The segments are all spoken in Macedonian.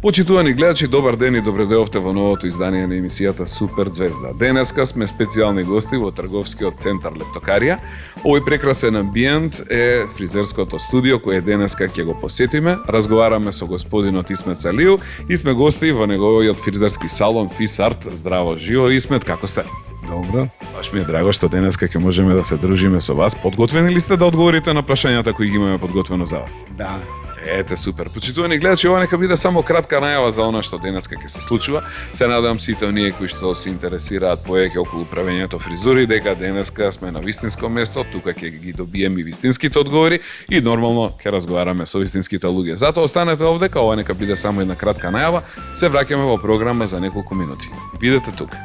Почитувани гледачи, добар ден и добре дојдовте во новото издание на емисијата Супер Звезда. Денеска сме специјални гости во трговскиот центар Лептокарија. Овој прекрасен амбиент е фризерското студио кој денеска ќе го посетиме. Разговараме со господинот Исмет Салију и сме гости во неговиот фризерски салон Фис Арт. Здраво, живо Исмет, како сте? Добро. Баш ми е драго што денеска ќе можеме да се дружиме со вас. Подготвени ли сте да одговорите на прашањата кои ги имаме подготвено за вас? Да. Ете, супер. Почитувани гледачи, ова нека биде само кратка најава за она што денеска ќе се случува. Се надевам сите оние кои што се интересираат повеќе околу правењето фризури, дека денеска сме на вистинско место, тука ќе ги добиеме и вистинските одговори и нормално ќе разговараме со вистинските луѓе. Затоа останете овдека, ова нека биде само една кратка најава. Се враќаме во програма за неколку минути. Бидете тука.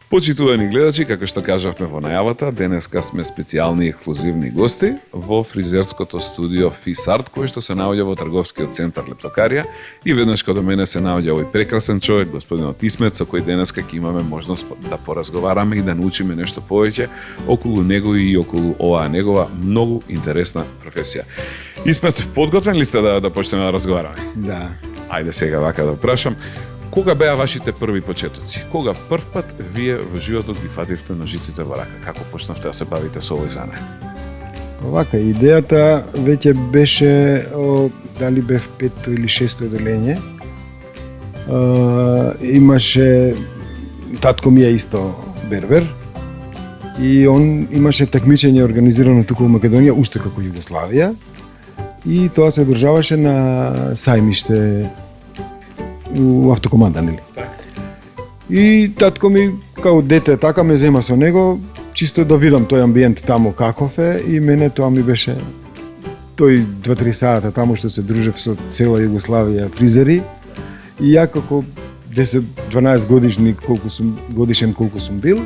Почитувани гледачи, како што кажавме во најавата, денеска сме специјални и ексклузивни гости во фризерското студио Фис Арт, кој што се наоѓа во трговскиот центар Лептокарија, и веднаш кога до мене се наоѓа овој прекрасен човек, господинот Исмет, со кој денеска ќе имаме можност да поразговараме и да научиме нешто повеќе околу него и околу оваа негова многу интересна професија. Исмет, подготвен ли сте да почнеме да разговараме? Да. Ајде сега вака да прашам. Кога беа вашите први почетоци? Кога прв пат вие во животот ги фативте ножиците во рака? Како почнавте да се бавите со овој занет? Овака, идејата веќе беше, дали бев 5-то или 6-то оделење. Имаше, татко ми е исто бербер, и он имаше такмичење организирано тука во Македонија, уште како Југославија, и тоа се одржаваше на сајмиште у автокоманда, нели? И татко ми, као дете, така ме зема со него, чисто да видам тој амбиент таму каков е, и мене тоа ми беше тој 2-3 сата таму што се дружев со цела Југославија фризери, и ја како 10-12 годишен колку сум бил,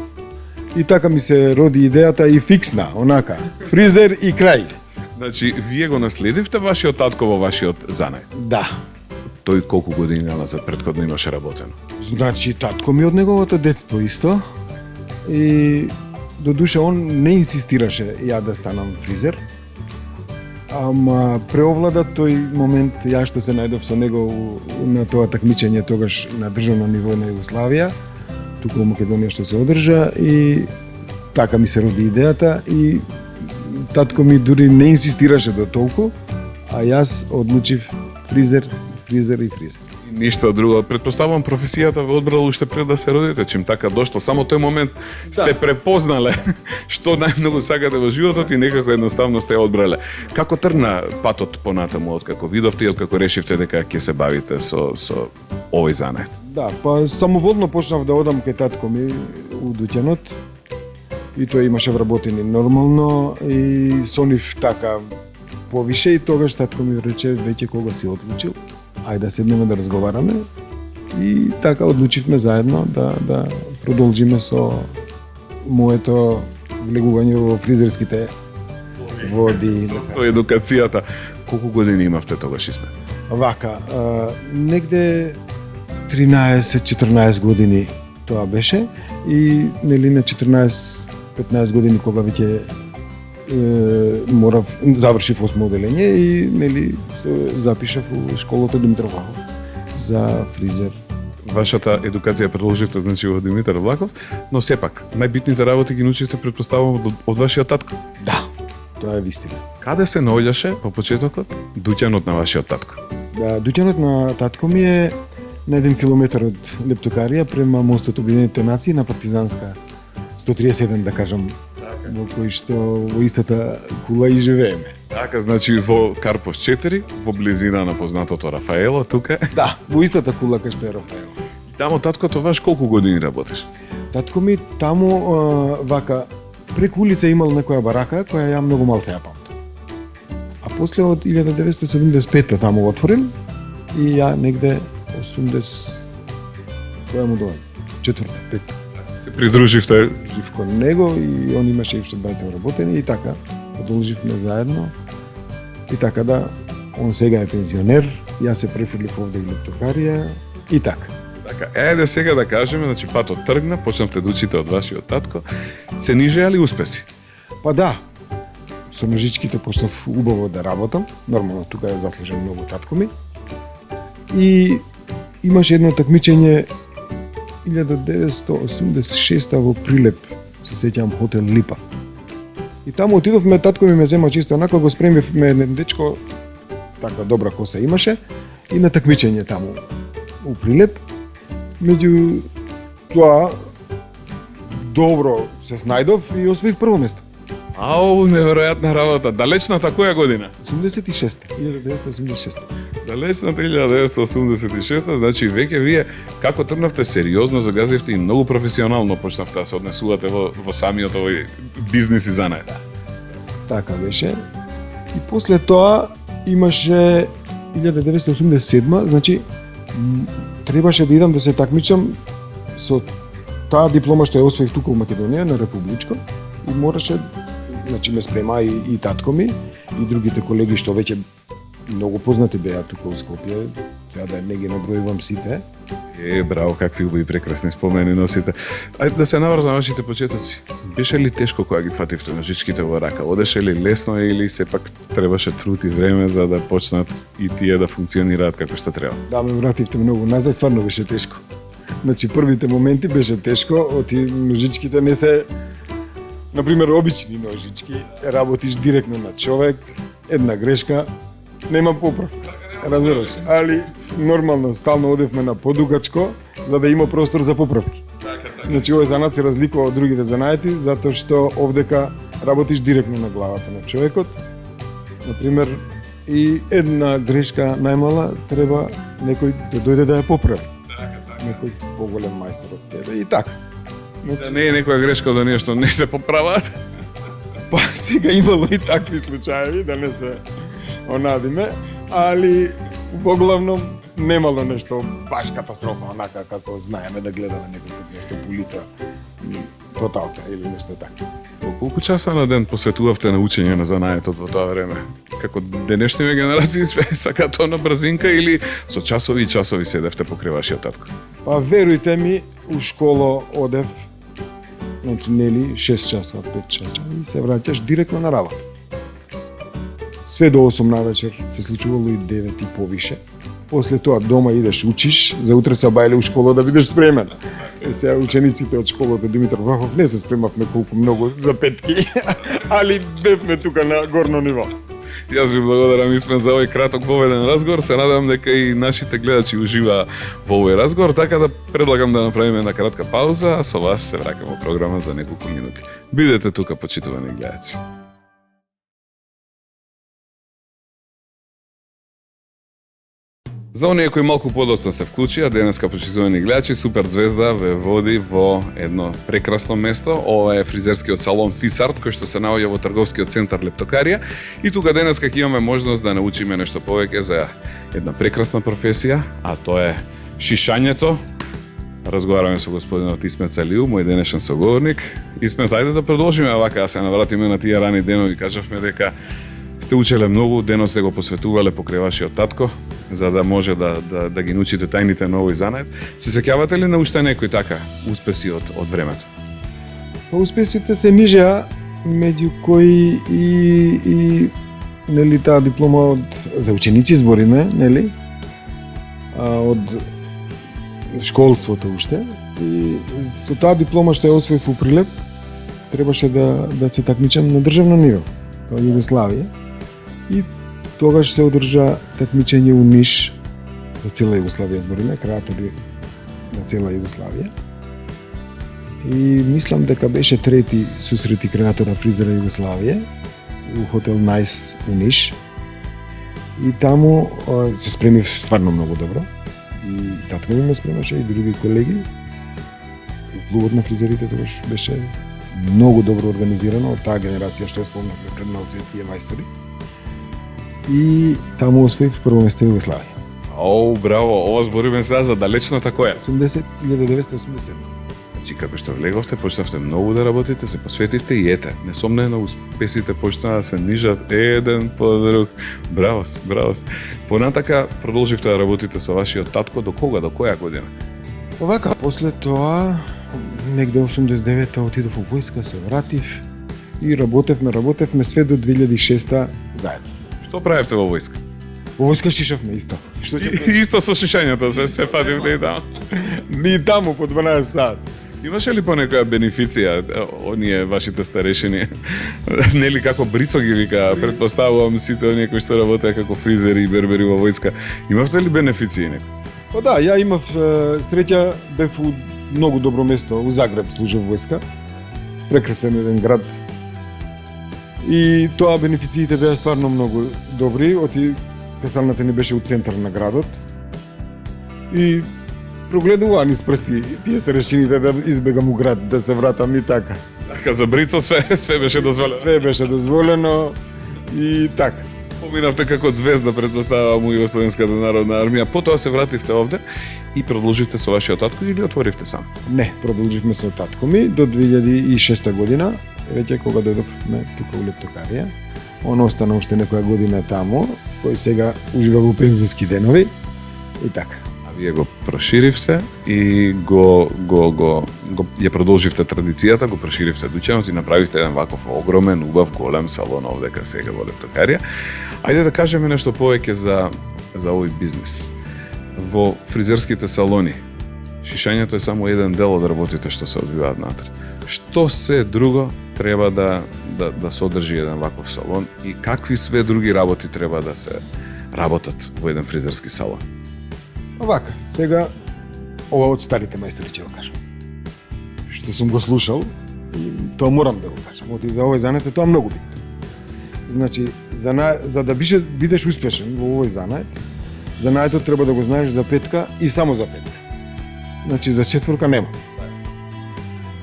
и така ми се роди идејата и фиксна, онака, фризер и крај. Значи, вие го наследивте вашиот татко во вашиот занет? Да. Тој колку години назад претходно имаше работено? Значи, татко ми од неговото детство исто, и до душа он не инсистираше ја да станам фризер, ама преовлада тој момент, ја што се најдов со него на тоа такмичење тогаш на државно ниво на Југославија, тука во Македонија што се одржа, и така ми се роди идејата, и татко ми дури не инсистираше до толку, а јас одлучив фризер. И ништо друго. Предпоставувам професијата ве одбрала уште пред да се родите, чим така дошло. Само тој момент сте препознале што најмногу сакате во животот и некако едноставно сте ја одбрале. Како тргна патот понатаму, откако видовте и откако решивте дека ќе се бавите со овој занет? Да, па самоволно почнав да одам кај татко ми у дуќанот, и тој имаше вработени нормално, и со нив така повише, и тогаш татко ми рече, веќе кога си одлучил, ајде да седнеме да разговараме, и така одлучивме заедно да продолжиме со моето влегување во фризерските води. Со едукацијата. Колку години имавте тогаш, Исмет? Вака, негде 13-14 години тоа беше, и нели на 14-15 години кога веќе завршив 8 оделење и нели запишав во школата Димитар Влахов за фризер. Вашата едукација продолживте значи во Димитар Влахов, но сепак најбитните работи ги научивте претпоставувам од вашиот татко. Да, тоа е вистина. Каде се наоѓаше во почетокот дуќанот на вашиот татко? Да, дуќанот на татко ми е на 1 километар од Лептокарија према мостот Обединетите нации на Партизанска 131, да кажам, во кој што во истата кула и живееме. Така, значи во Карпош 4, во близина на познатото Рафаело, тука? Да, во истата кула кај што е Рафаело. Тамо таткото ваш колку години работиш? Татко ми таму, вака, преку улица имал некоја барака, која ја многу малце ја памтам. А после од 1975 таму отворил, и ја негде 80... која му доаѓа? 4-5. Се придруживте? Жив кон него, и он имаше и уште двајца вработени, и така продолживме заедно. И така да, он сега е пензионер, јас се префрлив овде во Лептокарија, и така. Така, еде сега да кажеме, значи патот тргна, почнавте да учите од вашиот татко. Се нижеа ли успеси? Па да, со ножичките почнав убаво да работам. Нормално тука е заслужен многу татко ми. И имаше едно такмичење 1986 во Прилеп, се сеќавам, хотел Липа. И таму отидовме, татко ми ме зема чисто онака, го спремивме еден дечко, така добра коса имаше, и на такмичење таму у Прилеп. Меѓу тоа добро се снајдов и освоив прво место. Ау, неверојатна работа. Далечната која година? 1986. Далечната 1986, значи веќе вие како тргнавте сериозно, загазивте и многу професионално почнавте да се однесувате во самиот овој бизнис и занает. Така беше. И после тоа имаше 1987, значи требаше да идам да се такмичам со таа диплома што ја освоив тука во Македонија на републичко и мораше, значи ме спрема и татко ми и другите колеги што веќе многу познати беа тука во Скопје, сега да не ги набројувам сите. Браво, какви убави прекрасни спомени носите. Ајде да се наврзам вашите почетоци. Беше ли тешко кога ги фативте ножичките во рака? Одеше ли лесно или сепак требаше труд и време за да почнат и тие да функционираат како што треба? Да, ме вративте многу назад, стварно беше тешко. Значи првите моменти беше тешко, оти ножичките не се, например, обични ножички, работиш директно на човек, една грешка, нема поправка. Разбираш, али нормално стално одевме на подугачко за да има простор за поправки. Значи овој занат се разликува од другите занаети затоа што овдека работиш директно на главата на човекот. Например, и една грешка најмала треба некој да дојде да ја поправи. Некој поголем мајстор од тебе и така. Значи, да не е некоја грешка од оние што не се поправаат. Па сега имало и такви случаи, да не се онадиме, али воглавном немало нешто баш катастрофа, онака како знаеме да гледаме некој пат нешто по улица, тоталка или нешто така. По колку часа на ден посветувавте на учење на занаетот во тоа време? Како денешниве генерации све сакаат тоа на брзинка или со часови и часови седевте покрај вашиот татко? Па верујте ми, у школа одев, значи нели 6 часа, 5 часа и се враќаш директно на работа. Све до 8 на вечер, се случувало и 9 и повише. После тоа дома идеш учиш, за утре се бајле у школа да бидеш спремен. Сега учениците од школата Димитар Вахов не се спремавме колку многу за петки, али бевме тука на горно ниво. Јас ви благодарам, Исмет, за овој краток воведен разговор. Се надевам дека и нашите гледачи уживаа во овој разговор, така да предлагам да направиме една кратка пауза, а со вас се враќаме во програма за неколку минути. Бидете тука, почитувани гледачи. За оние кои малку подоцна се вклучија, денеска, почитувани гледачи, Супер Звезда ве води во едно прекрасно место. Ова е фризерскиот салон Фисарт, кој што се наоѓа во трговскиот центар Лептокарија. И тука денеска ќе имаме можност да научиме нешто повеќе за една прекрасна професија, а тоа е шишањето. Разговараме со господинот Исмет Салиу, мој денешен соговорник. Исмет, ајде да продолжиме вака, да се навратиме на тие рани денови. Кажавме дека сте учеле многу, денос сте го посветувале покрај вашиот татко, за да може да ги научите тајните на овој занает. Се сеќавате ли на уште некои така успеси од времето? Па успесите се нижеа, меѓу кои и нели таа диплома за ученици збориме, нели? Од школството уште. И со таа диплома што ја освоив у Прилеп, требаше да се такмичам на државно ниво, тоа Југославија. И тогаш се одржа такмичење у Ниш, за цела Југославија збориме, креатори на цела Југославија. И мислам дека беше трети сусрети креатора фризера Југославија у хотел Најс у Ниш. И таму се спремив стварно многу добро. И татко ми ме спремаше и други колеги. И клубот на фризерите тогаш беше многу добро организирано од таа генерација што ја спомнавме пред малце тие мајстори. И таму освоив прво место во Југославија. Оу, браво, ова збориме сега за далечната која? 1987. Значи, како што влеговте, почнавте многу да работите, се посветивте и ете, несомнено успесите почнаа да се нижат еден по друг. Браво, браво. Понатака продолживте да работите со вашиот татко до кога, до која година? Овака, после тоа, негде 89-та отидов во војска, се вратив и работевме све до 2006 заедно. Што правевте во војска? Во војска шишавме исто. Исто со шишањето се фативте и таму. Ни таму по 12 сат. Имаше ли по некоја бенефиција оние вашите старешини? Нели како Брицо ги вика, претпоставувам сите оние кои што работеа како фризери и бербери во војска. Имавте ли бенефиции некои? Па да, ја имав среќа, бев у многу добро место, у Загреб служев војска. Прекрасен еден град. И тоа бенефициите беа стварно многу добри, оти касарната ни беше у центар на градот. И прогледуваа низ прсти тие старешините да избегам у град, да се вратам и така. Така за Брицо све беше дозволено. Све беше дозволено и така. Поминавте како звезда, претпоставувам, у Југословенската народна армија, потоа се вративте овде и продолживте со вашиот татко или отворивте сам? Не, продолживме со татко ми до 2006 година, веќе кога дојдовме тука у Лептокарија. Он остана уште некоја година таму, кој сега ужива во пензиски денови и така. А вие го проширивте и ја продолживте традицијата, го проширивте дуќанот и направивте еден ваков огромен, убав, голем салон овдека сега во Лептокарија. Ајде да кажеме нешто повеќе за овој бизнис. Во фризерските салони, шишањето е само еден дел од работите што се одвиваат натре. Што се друго треба да содржи еден ваков салон и какви све други работи треба да се работат во еден фризерски салон? Овака, сега ова од старите мајстори ќе го кажам. Што сум го слушал и тоа морам да го кажам. Оти за овој занет е тоа многу битно. Значи, за да бидеш успешен во овој занет, занаетот треба да го знаеш за петка и само за петка. Значи, за четворка нема.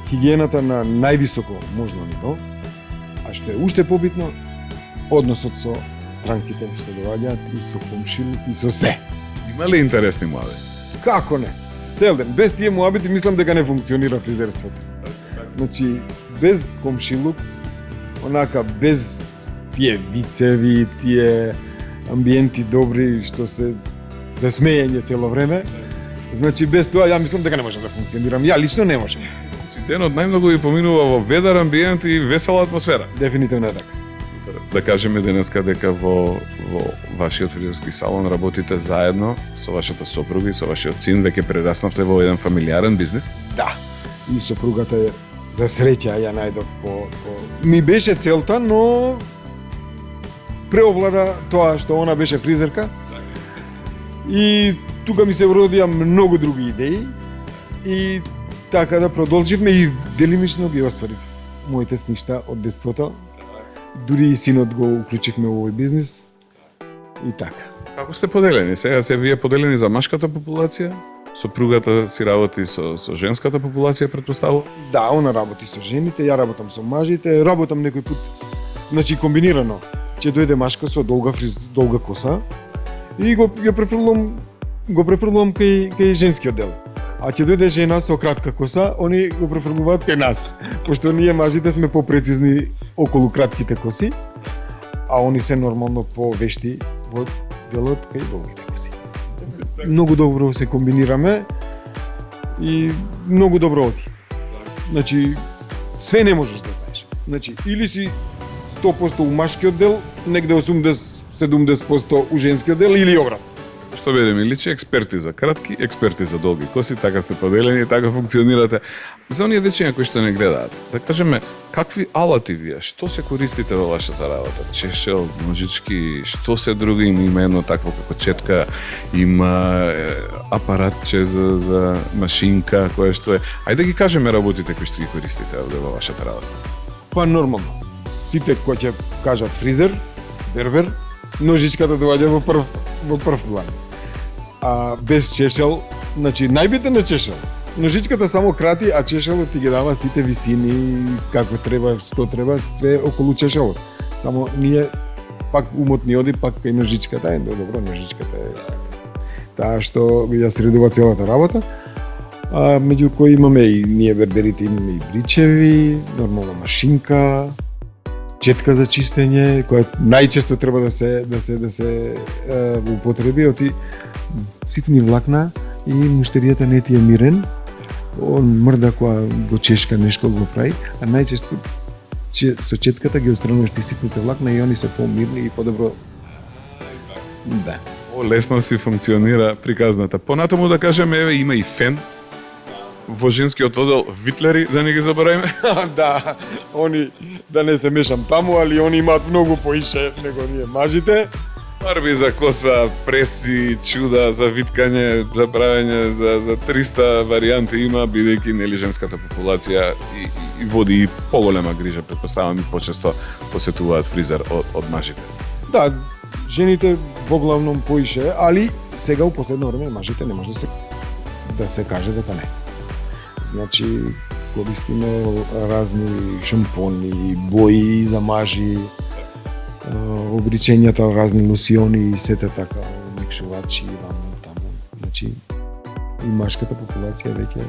Хигиената на највисоко можно ниво, а што е уште побитно, односот со странките што доаѓаат и со комшилот и со се. Има ли интересни муабети? Како не? Цел ден. Без тие муабети мислам дека не функционира фризерството. Значи, без комшилук, онака, без тие вицеви, тие амбиенти добри што се за смеење цело време, значи без тоа ја мислам дека не можам да функционирам. Ја лично не можам. Денот најмногу ви поминува во ведар амбиент и весела атмосфера. Дефинитивно е така. Да кажеме денеска дека во вашиот фризерски салон работите заедно со вашата сопруга и со вашиот син, веќе прераснавте во еден фамилиарен бизнис? Да. И сопругата за среќа ја најдов ми беше целта, но преовлада тоа што она беше фризерка. И тука ми се родија многу други идеи и така да продолживме и делимично ги остварив моите сништа од детството. Дури и синот го уклучивме во овој бизнис и така. Како сте поделени? Сега се вие поделени за машката популација? Сопругата си работи со женската популација, претпоставувам? Да, она работи со жените, ја работам со мажите, работам некој пат, значи комбинирано. Ќе дојде машка со долга коса и го префрлувам кај женскиот дел. А ќе дојде жена со кратка коса, они го префрлуваат кај нас, пошто ние мажите сме попрецизни околу кратките коси, а они се нормално повешти во делот кај долгите коси. Многу добро се комбинираме и многу добро оди. Значи, све не можеш да знаеш. Значи, или си 100% у машкиот дел, негде 80-70% у женскиот дел или обратно. Што биде ми личи, експерти за кратки, експерти за долги коси, така сте поделени, така функционирате. За оние дечиња кои што не гледаат, да кажеме, какви алати вие, што се користите во вашата работа? Чешел, ножички, што се друго има едно такво како четка, има апаратче за машинка, кое што е. Ајде да ги кажеме работите кои што ги користите овде во вашата работа. Па нормално. Сите кои ќе кажат фризер, бербер, ножичката доаѓа во прв план. А без чешел, значи најбитен е чешел. Ножичката само крати, а чешелот ти ги дава сите висини, како треба, што треба, све околу чешелот. Само ние пак умот ни оди пак кај ножичката, добро, ножичката е таа што ја средува целата работа. А меѓу кои имаме и ние берберите, имаме и бричеви, нормална машинка, четка за чистење, која најчесто треба да се употреби, оти ситни влакна и муштеријата не ти е мирен. Он мрда кога го чешка нешко го прави, а најчесто со четката ги отстрануваш ти ситните влакна и они се помирни и подобро. Да. Лесно си функционира приказната. Понатаму да кажеме, еве има и фен во женскиот одел Витлери, да не ги забораваме. Да, они, да не се мешам таму, али они имаат многу поише него ние мажите. Фарби за коса, преси, чуда, за виткање, за правење, за 300 варијанти има, бидејќи нели женската популација и води и поголема грижа, претпоставам, и почесто посетуваат фризер од мажите. Да, жените во главном поише, али сега у последно време мажите не може да се каже дека не. Значи, користиме разни шампони, бои за мажи, обричењата, разни лосиони и сете така, микшувачи, ваму, таму. Значи, и машката популација веќе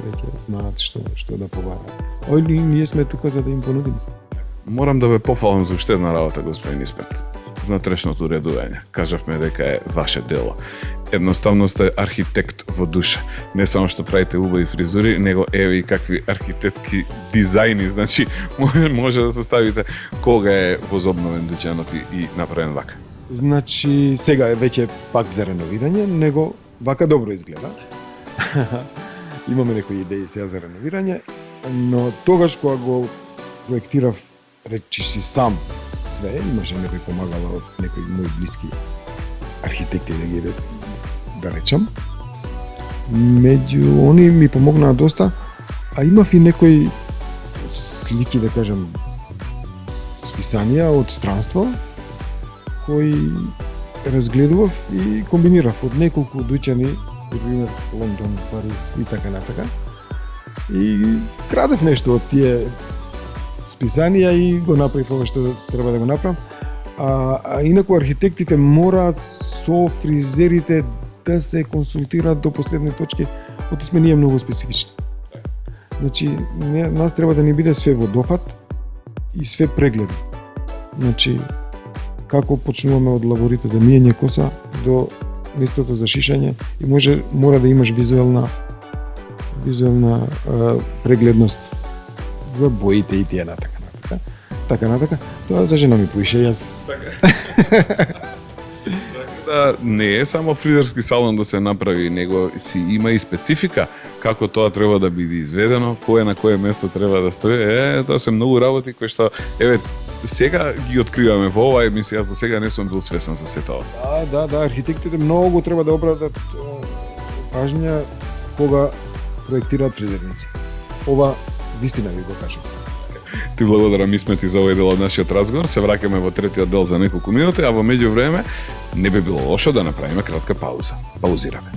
знаат што да побараат. Ој, ние сме тука за да им понудиме. Морам да ве пофалам за уште една работа, господин Испет. Внатрешното уредување. Кажавме дека е ваше дело. Едноставно сте архитект во душа. Не само што правите убави фризури, него еве и какви архитектски дизајни, значи може да составите кога е возобновен дуќанот и направен вака. Значи, сега е веќе пак за реновирање, него вака добро изгледа. Имаме некои идеи сега за реновирање, но тогаш кога го проектирав, речи си сам све, имаше некој помагала од некои мои блиски архитекти да речам. Меѓу они ми помогнаа доста, а имав и некои слики, да кажам, списанија од странство, кои разгледував и комбинирав од неколку дуќани, например Лондон, Париз и така натака. И крадев нешто од тие списанија и го направив ова што треба да го направам. А инаку архитектите мораат со фризерите да се консултираат до последни точки, оти сме ние многу специфични. Значи, нас треба да ни биде све во дофат и све прегледно. Значи, како почнуваме од лаборите за миење коса до местото за шишање и мора да имаш визуелна прегледност за боите и тие натака. Така натака. Тоа за жена ми поише, јас. Да, не е само фризерски салон да се направи, него си има и специфика како тоа треба да биде изведено, кое на кое место треба да стои. Тоа се многу работи кои што еве сега ги откриваме во оваа емисија, јас до сега не сум бил свесен за се тоа. Да, архитектите многу треба да обратат пажња кога проектираат фризерници. Ова вистина ви го кажам. Ти благодарам, Исмет, и за овој дел од нашиот разговор. Се враќаме во третиот дел за неколку минути, а во меѓувреме не би било лошо да направиме кратка пауза. Паузираме.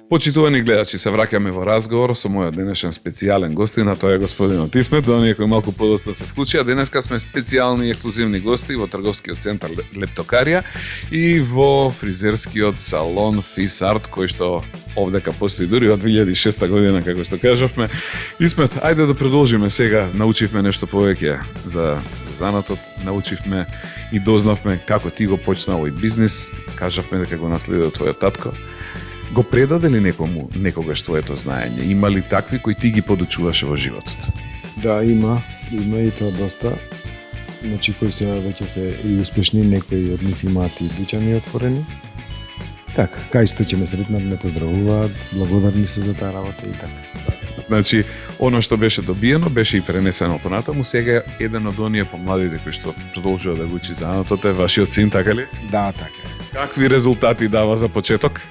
Почитувани гледачи, се враќаме во разговор со мојот денешен специјален гостин, а тоа е господинот Исмет, за оние кои малку подоцна се вклучија. Денеска сме специјални и ексклузивни гости во трговскиот центар Лептокарија и во фризерскиот салон Фис Арт, кој што овдека постои дури од 2006 година, како што кажавме. Исмет, ајде да продолжиме сега. Научивме нешто повеќе за занатот, научивме и дознавме како ти го почна овој бизнис, кажавме дека го наследил твојот татко. Го предаде ли некому некогаш твоето знаење? Има ли такви кои ти ги подучуваше во животот? Да, има и тоа доста. Значи кои се веќе се и успешни, некои од нив имаат и дуќани отворени. Така, кај што ќе ме сретнат, ме поздравуваат, благодарни се за таа работа и така. Значи, оно што беше добиено, беше и пренесено понатаму, сега еден од оние помладите кои што продолжува да го учи занатот е вашиот син, така ли? Да, така. Какви резултати дава за почеток?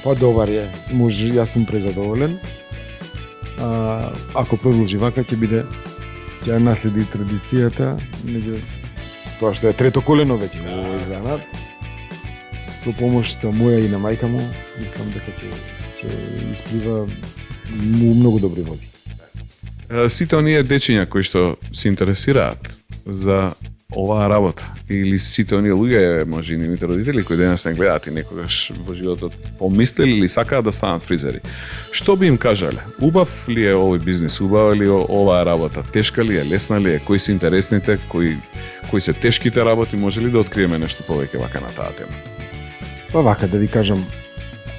Па добар е, јас сум презадоволен. Ако продолжи вака ќе биде, ќе наследи традицијата, меѓу тоа што е трето колено веќе во овој занат. Со помошта моја и на мајка му, мислам дека ќе исплива многу добри води. Сите оние дечиња кои што се интересираат за оваа работа или сите оние луѓе, може и нивните родители кои денес не гледаат и некогаш во животот помислили или сакаат да станат фризери, што би им кажале? Убав ли е овој бизнис? Убава ли оваа работа? Тешка ли е? Лесна ли е? Кои се интересните? Кои се тешките работи? Може ли да откриеме нешто повеќе вака на таа тема? Па вака да ви кажам,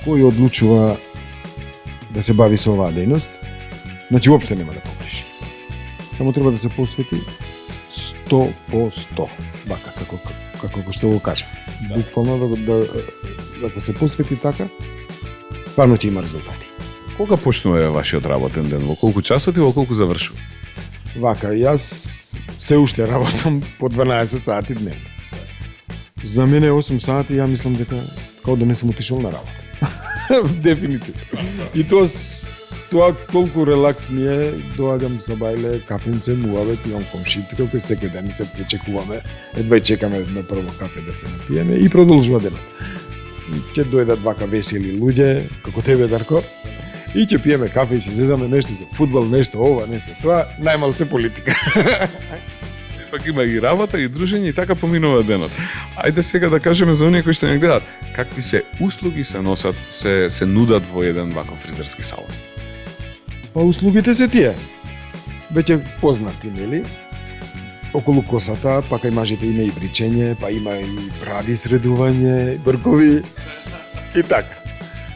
кој одлучува да се бави со оваа дејност, значи уопште нема да погреши. Само треба да се посвети 100%, вака како што го кажа. Буквално да се посвети така, стварно ќе има резултати. Кога почнува вашиот работен ден? Во колку часот и во колку завршува? Вака, јас се уште работам по 12 сати дневно. За мене 8 сати, ја мислам дека као да не сум отишол на работа. Дефинитивно. И тоа толку релакс ми е, доаѓам со бајле, кафенце, муавет, имам комши, тука кој секој ден се пречекуваме, едва чекаме на прво кафе да се напиеме и продолжува денот. Ќе дојдат вака весели луѓе, како тебе, Дарко, и ќе пиеме кафе и се зезаме нешто за фудбал, нешто ова, нешто тоа, најмалце политика. Пак има и работа, и дружење, и така поминува денот. Ајде сега да кажеме за оние кои што не гледат, какви се услуги се носат, се нудат во еден ваков фризерски салон? Па услугите се тие. Веќе познати, нели? Околу косата, па кај мажите има и бричење, па има и бради средување, бркови и така.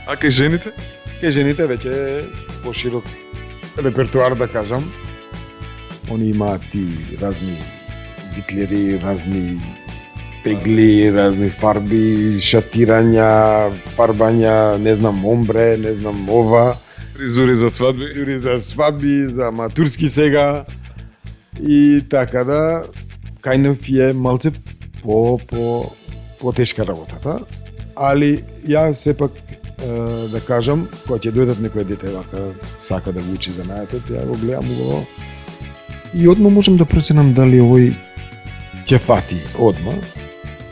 А кај жените? Кај жените веќе е поширок репертуар, да кажам. Они имаат и разни диклери, разни пегли, разни фарби, шатирања, фарбања, не знам, омбре, не знам, ова. Фризури за свадби? Фризури за свадби, за матурски сега. И така да, кај нив е малце по тешка работата, али ја сепак да кажам, кога ќе дојдат некој дете вака сака да го учи занаетот, ја го гледам го и одма можам да проценам дали овој ќе фати одма.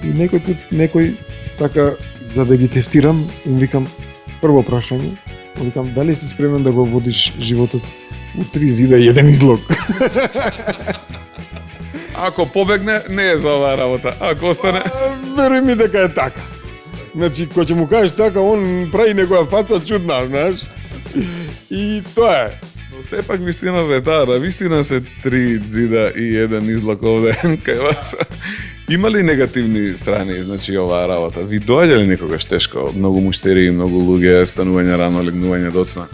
И некој така за да ги тестирам, им викам прво прашање, викам дали си спремен да го водиш животот у 3 зида и 1 излог. Ако побегне, не е за оваа работа. Ако остане... Веруј ми дека е така. Значи, кој ќе му кажеш така, он прави некоја фаца чудна, знаеш. И тоа е. Но сепак вистината е таа, да вистина се 3 зида и 1 излог овде кај вас. Има ли негативни страни, значи, оваа работа? Ви доаѓа ли некогаш тешко? Многу муштери, многу луѓе, станување рано, легнување доцна?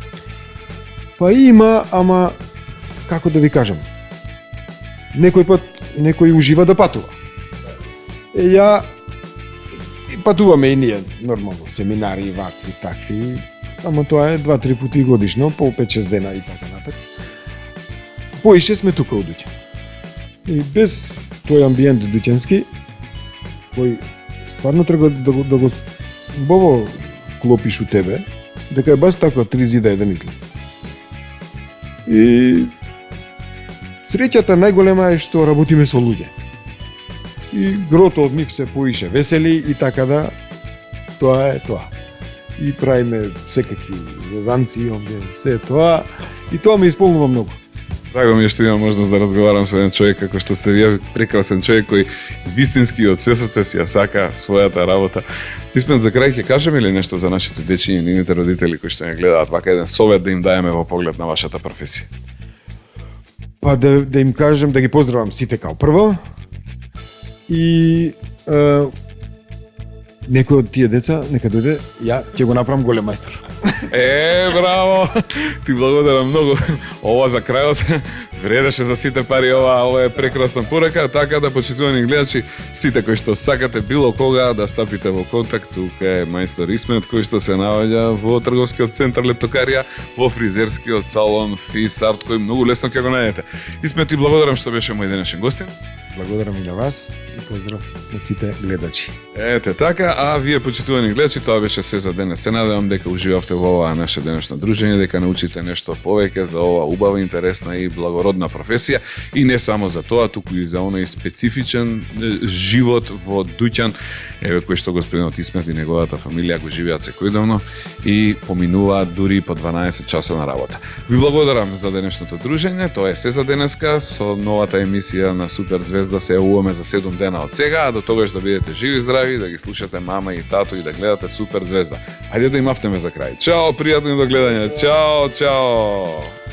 Па има, ама, како да ви кажам, некој пат, некој ужива да патува. Ја патуваме и ние, нормално, семинари, вакви, такви, ама тоа е 2-3 пати годишно, по 5-6 дена и така натак. Поише сме тука одуќе. И без тој амбиент дуќански, кој стварно треба да го бобо вклопиш у тебе, дека е бас така 3 зида 1 излог. И среќата најголема е што работиме со луѓе. И грото од нив се поише весели и така да, тоа е тоа. И правиме секакви зезанци, онде се тоа, и тоа ме исполнува многу. Драго ми е што имам можност да разговарам со еден човек како што сте вие, прекрасен човек кој вистински од се срце си ја сака својата работа. Испмет за крај ќе кажеме ли нешто за нашите дечиња и нивните родители кои што не гледаат, вака еден совет да им даеме во поглед на вашата професија? Па да им кажем, да ги поздравам сите као прво и некој од тие деца нека дојде, ја ќе го направам голем мајстор. Браво! Ти благодарам многу. Ова за крајот вредеше за сите пари, ова е прекрасна порака, така да, почитувани гледачи, сите кои што сакате било кога да стапите во контакт, тука е мајстор Исмет кој што се наоѓа во трговскиот центар Лептокарија, во фризерскиот салон Фисарт, кој многу лесно ќе го најдете. Исмет, ти благодарам што беше мој денешен гостин. Благодарам и на вас и поздрав на сите гледачи. Ете така, а вие почитувани гледачи, тоа беше се за денес. Се надевам дека уживавте во оваа наше денешно дружење, дека научите нешто повеќе за оваа убава, интересна и благородна професија и не само за тоа, туку и за оној специфичен живот во дуќан, еве кој што господинот Исмет и неговата фамилија го живеат секојдневно и поминуваат дури по 12 часовна работа. Ви благодарам за денешното дружење, тоа е се за денеска со новата емисија на Супер Звезда се јавуваме за 7 дена од сега, а до тогаш да бидете живи и здрави, да ги слушате мама и тато и да гледате Супер Звезда. Ајде да им афтеме за крај. Чао, пријатно до гледање. Чао, чао.